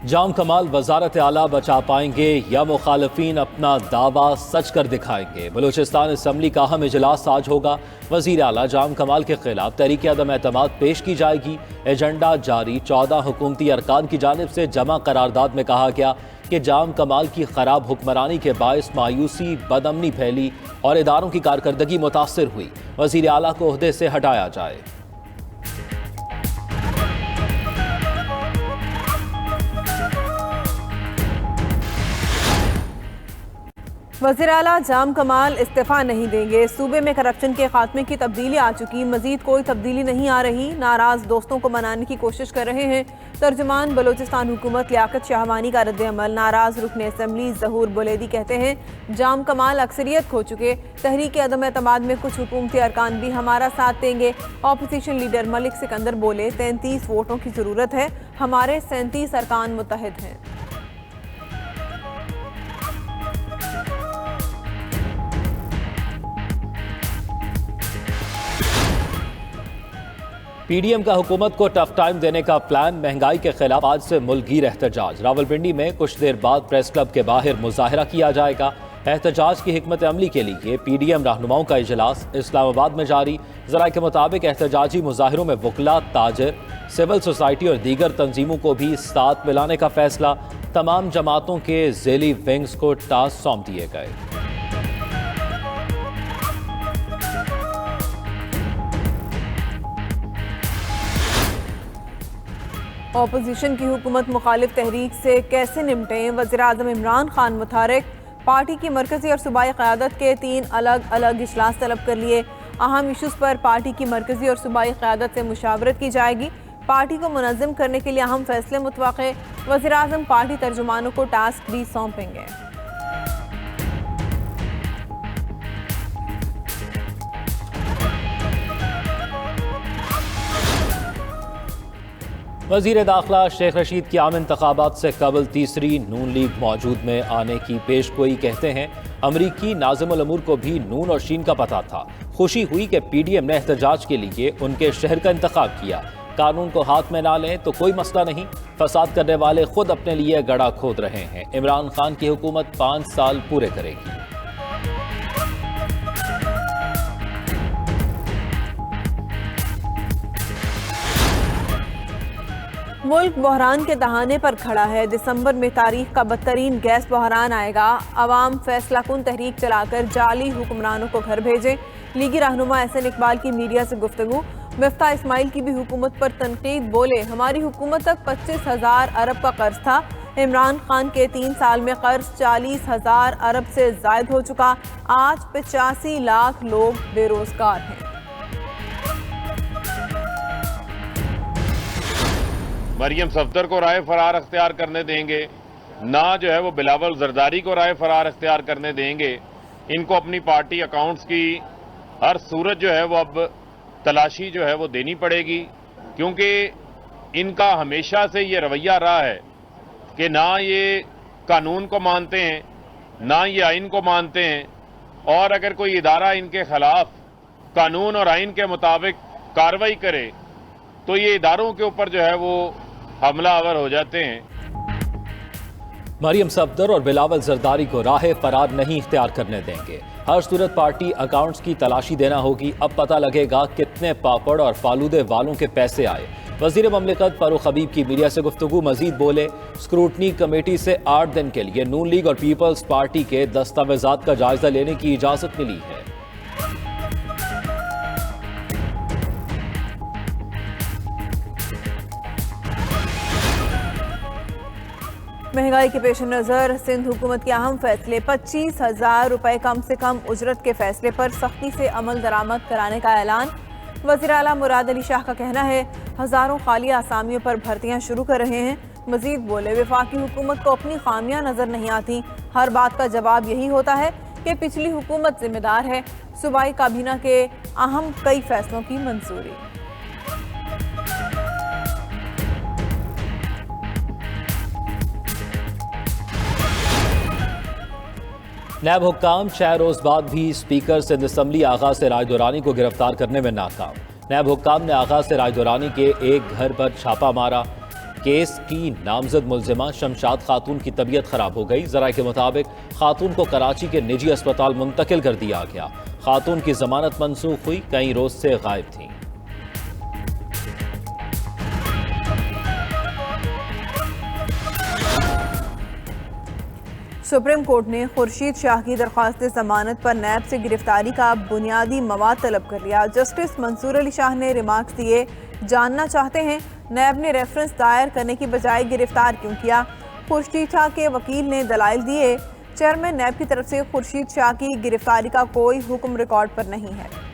जाम कमाल वजारत आला बचा पाएंगे या मुखालफीन अपना दावा सच कर दिखाएंगे। बलूचिस्तान असम्बली का अहम इजलास आज होगा। वजीर आला जाम कमाल के खिलाफ तहरीक अदम एतमाद पेश की जाएगी। एजेंडा जारी 14 हुकूमती अरकान की जानिब से जमा करारदाद में कहा गया कि जाम कमाल की खराब हुक्मरानी के बायस मायूसी बदअमनी फैली और इदारों की कारकर्दगी मुतासर हुई। वजीर आला को ओहदे से हटाया जाए। वज़ीर आला जाम कमाल इस्तीफ़ा नहीं देंगे। सूबे में करप्शन के खात्मे की तब्दीली आ चुकी, मजीद कोई तब्दीली नहीं आ रही। नाराज़ दोस्तों को मनाने की कोशिश कर रहे हैं। तर्जुमान बलूचिस्तान हुकूमत लियाकत शाहवानी का रद्द-ए-अमल। नाराज़ रुकन असम्बली ज़हूर बुलेदी कहते हैं जाम कमाल अक्सरियत खो चुके, तहरीक अदम एतमाद में कुछ हुकूमती अरकान भी हमारा साथ देंगे। अपोजिशन लीडर मलिक सिकंदर बोले 33 वोटों की ज़रूरत है, हमारे 37 अरकान मुत्तहिद हैं। पीडीएम का हुकूमत को टफ टाइम देने का प्लान। महंगाई के खिलाफ आज से मुल्कगीर एहतजाज। रावलपिंडी में कुछ देर बाद प्रेस क्लब के बाहर मुजाहरा किया जाएगा। एहतजाज की हिकमत अमली के लिए पीडीएम रहनुमाओं का इजलास इस्लामाबाद में जारी। ज़राए के मुताबिक एहतजाजी मुजाहिरों में वकला, ताजर, सिविल सोसाइटी और दीगर तंजीमों को भी साथ मिलाने का फैसला। तमाम जमातों के ज़ेली विंग्स को टास्क सौंप दिए गए। अपोजिशन की हुकूमत मुखालिफ तहरीक से कैसे निपटें, वज़ीर आज़म इमरान खान मुतारिक। पार्टी की मरकज़ी और सूबाई क़यादत के 3 अलग अलग इजलास तलब कर लिए। अहम इशूज़ पर पार्टी की मरकज़ी और सूबाई क़यादत से मुशावरत की जाएगी। पार्टी को मुनज़्ज़म करने के लिए अहम फैसले मुतवक्के। वज़ीर आज़म पार्टी तर्जुमानों को टास्क भी सौंपेंगे। वज़ीर दाखिला शेख रशीद की आम इंतखाबात से कबल तीसरी नून लीग मौजूद में आने की पेशगोई। कहते हैं अमरीकी नाज़िमुल अमूर को भी नून और शीन का पता था। खुशी हुई कि पीडीएम ने एहतजाज के लिए उनके शहर का इंतखाब किया। कानून को हाथ में ना लें तो कोई मसला नहीं, फसाद करने वाले खुद अपने लिए गड़ा खोद रहे हैं। इमरान खान की हुकूमत 5 साल पूरे करेगी। मुल्क बहरान के दहाने पर खड़ा है। दिसंबर में तारीख का बदतरीन गैस बहरान आएगा। अवाम फैसला कुन तहरीक चलाकर जाली हुक्मरानों को घर भेजें। लीगी रहनुमा एहसन इकबाल की मीडिया से गुफ्तगू। मिफ्ता इस्माइल की भी हुकूमत पर तनकीद। बोले हमारी हुकूमत तक 25,000 अरब का कर्ज था। इमरान खान के 3 साल में कर्ज 40,000 अरब से जायद हो चुका। आज 85 लाख लोग बेरोजगार हैं। मरियम सफदर को राय फरार अख्तियार करने देंगे ना, जो है वो बिलावल जरदारी को राय फरार अख्तियार करने देंगे। इनको अपनी पार्टी अकाउंट्स की हर सूरत जो है वो अब तलाशी जो है वो देनी पड़ेगी, क्योंकि इनका हमेशा से ये रवैया रहा है कि ना ये कानून को मानते हैं ना ये आइन को मानते हैं, और अगर कोई इदारा इनके खिलाफ कानून और आइन के मुताबिक कार्रवाई करे तो ये इदारों के ऊपर जो है वो हमलावर हो जाते हैं। मरियम सफदर और बिलावल जरदारी को राह फरार नहीं इख्तियार करने देंगे। हर सूरत पार्टी अकाउंट्स की तलाशी देना होगी। अब पता लगेगा कितने पापड़ और फालूदे वालों के पैसे आए। वजीर ममलिकत फारूक हबीब की मीडिया से गुफ्तगू। मजीद बोले स्क्रूटनी कमेटी से 8 दिन के लिए नून लीग और पीपल्स पार्टी के दस्तावेजात का जायजा लेने की इजाजत मिली है। महंगाई के पेश नज़र सिंध हुकूमत के अहम फैसले। 25,000 रुपए कम से कम उजरत के फैसले पर सख्ती से अमल दरामद कराने का ऐलान। वज़ीर आला मुराद अली शाह का कहना है हज़ारों खाली आसामियों पर भर्तियां शुरू कर रहे हैं। मजीद बोले वफाकी हुकूमत को अपनी खामियां नजर नहीं आती। हर बात का जवाब यही होता है कि पिछली हुकूमत जिम्मेदार है। सूबाई काबीना के अहम कई फैसलों की मंजूरी। नैब हुक्काम 6 रोज बाद भी स्पीकर सिंध असम्बली आगा से राय दुरानी को गिरफ्तार करने में नाकाम। नैब हुक्काम ने आगा से राय दुरानी के एक घर पर छापा मारा। केस की नामजद मुलजिमा शमशाद खातून की तबीयत खराब हो गई। जराये के मुताबिक खातून को कराची के निजी अस्पताल मुंतकिल कर दिया गया। खातून की जमानत मंसूख हुई, कई रोज से गायब थी। सुप्रीम कोर्ट ने खुर्शीद शाह की दरख्वास्त जमानत पर नैब से गिरफ्तारी का बुनियादी मवाद तलब कर लिया। जस्टिस मंसूर अली शाह ने रिमार्क्स दिए, जानना चाहते हैं नैब ने रेफरेंस दायर करने की बजाय गिरफ्तार क्यों किया। खुर्शीद शाह के वकील ने दलाइल दिए, चेयरमैन नैब की तरफ से खुर्शीद शाह की गिरफ्तारी का कोई हुक्म रिकॉर्ड पर नहीं है।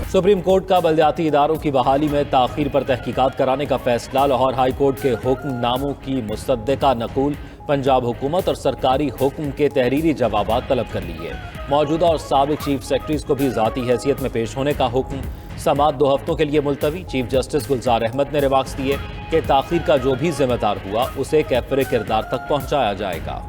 सुप्रीम कोर्ट का बलदियाती इदारों की बहाली में ताखीर पर तहकीकात कराने का फैसला। लाहौर हाई कोर्ट के हुक्मनामों की मुसद्दका नकूल, पंजाब हुकूमत और सरकारी हुक्म के तहरीरी जवाबात तलब कर लिए। मौजूदा और साबिक चीफ सेक्रेटरीज को भी ज़ाती हैसियत में पेश होने का हुक्म। समाअत 2 हफ्तों के लिए मुलतवी। चीफ जस्टिस गुलजार अहमद ने रिमार्क्स दिए कि ताखीर का जो भी जिम्मेदार हुआ उसे कैफरे किरदार तक पहुँचाया जाएगा।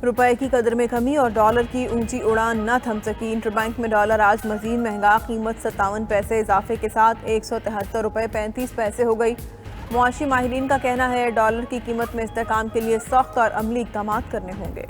रुपए की कदर में कमी और डॉलर की ऊंची उड़ान न थम सकी। इंटरबैंक में डॉलर आज मजीद महंगा, कीमत 57 पैसे इजाफे के साथ 173 रुपये 35 पैसे हो गई। मुआशी माहिरीन का कहना है डॉलर की कीमत में इस्तेहकाम के लिए सख्त और अमली इक़दाम करने होंगे।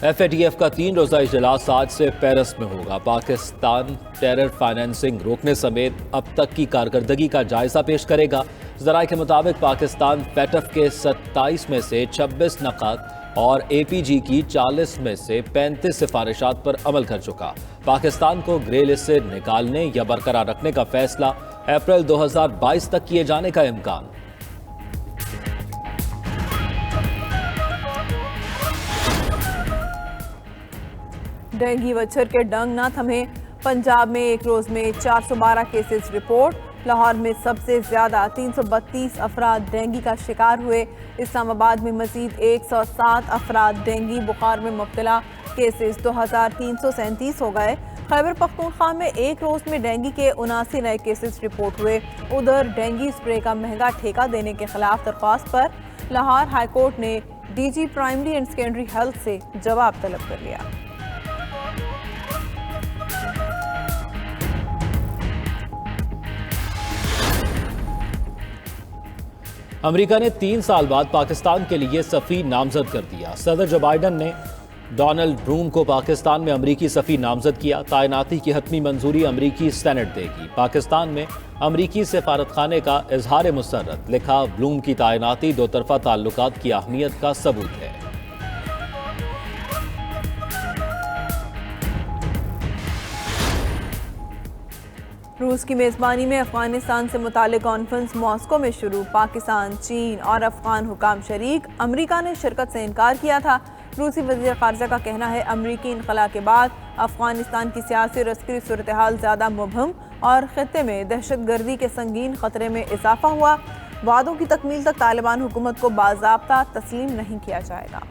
FATF का 3 रोज़ा इजलास आज से पेरिस में होगा। पाकिस्तान टेरर फाइनेंसिंग रोकने समेत अब तक की कारकर्दगी का जायजा पेश करेगा। ज़राए के मुताबिक पाकिस्तान FATF के 27 में से 26 नक़ात और APG की 40 में से 35 सिफारिशात पर अमल कर चुका। पाकिस्तान को ग्रे लिस्ट से निकालने या बरकरार रखने का फैसला अप्रैल 2022 तक किए जाने का इम्कान। डेंगू मच्छर के डंग न थमे। पंजाब में एक रोज में 412 केसेस रिपोर्ट। लाहौर में सबसे ज्यादा 332 अफराद डेंगू का शिकार हुए। इस्लामाबाद में मजीद 107 अफराद डेंगू बुखार में मुब्तला। केसेस 2337 हो गए। खैबर पख्तूनख्वा में एक रोज में डेंगू के 79 नए केसेस रिपोर्ट हुए। उधर डेंगू स्प्रे का महंगा ठेका देने के खिलाफ दरख्वास्त पर लाहौर हाई कोर्ट ने DG primary and secondary health से जवाब तलब कर लिया। अमेरिका ने 3 साल बाद पाकिस्तान के लिए सफ़ी नामजद कर दिया। सदर जो बाइडन ने डोनाल्ड ट्रम्प को पाकिस्तान में अमरीकी सफ़ी नामजद किया। तैनाती की हतमी मंजूरी अमरीकी सेनेट देगी। पाकिस्तान में अमरीकी सफारतखाने का इजहार मुसर्रत। लिखा, ब्लूम की तैनाती दो तरफा ताल्लुकात की अहमियत का सबूत है। रूस की मेज़बानी में अफगानिस्तान से मुतालिक कॉन्फ्रेंस मॉस्को में शुरू। पाकिस्तान, चीन और अफगान हुकाम शरीक। अमरीका ने शिरकत से इनकार किया था। रूसी वज़ीर ख़ारजा का कहना है अमरीकी इनखला के बाद अफगानिस्तान की सियासी और अस्करी सूरत हाल ज़्यादा मुबहम और ख़ित्ते में दहशतगर्दी के संगीन ख़तरे में इजाफा हुआ। वादों की तकमील तक तालिबान हुकूमत को बाज़ाब्ता तस्लीम नहीं किया जाएगा।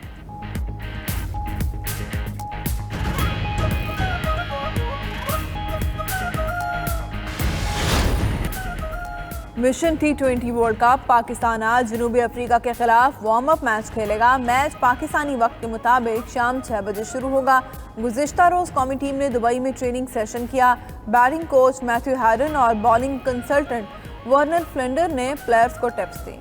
Mission T20 world cup. Pakistan आज जनूबी अफ्रीका के खिलाफ वार्म अप मैच खेलेगा। मैच पाकिस्तानी वक्त के मुताबिक शाम 6 बजे शुरू होगा। गुज़िश्ता रोज कौमी टीम ने दुबई में ट्रेनिंग सेशन किया। बैटिंग कोच मैथ्यू हैडन और बॉलिंग कंसल्टेंट वर्नर फ्लिंडर ने प्लेयर्स को टिप्स दी।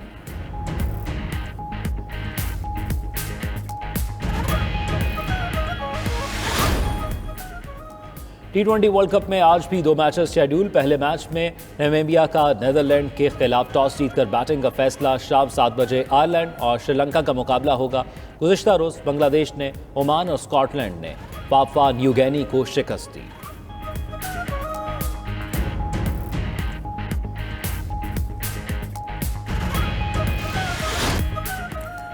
T20 वर्ल्ड कप में आज भी 2 मैचेस शेड्यूल। पहले मैच में नामीबिया का नीदरलैंड के खिलाफ टॉस जीतकर बैटिंग का फैसला। शाम 7 बजे आयरलैंड और श्रीलंका का मुकाबला होगा। गुज़िश्ता रोज बांग्लादेश ने ओमान और स्कॉटलैंड ने पापुआ न्यू गिनी को शिकस्त दी।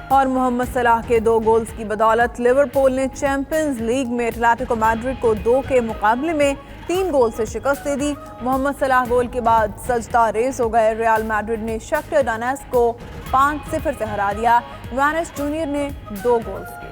और मोहम्मद सलाह के 2 गोल्स की बदौलत लिवरपूल ने चैंपियंस लीग में एटलेटिको मैड्रिड को 2 के मुकाबले में 3 गोल से शिकस्त दे दी। मोहम्मद सलाह गोल के बाद सजदा रेस हो गए। रियल मैड्रिड ने शख्तर डोनेट्स्क को 5-0 से हरा दिया। वानिश जूनियर ने 2 गोल्स किए।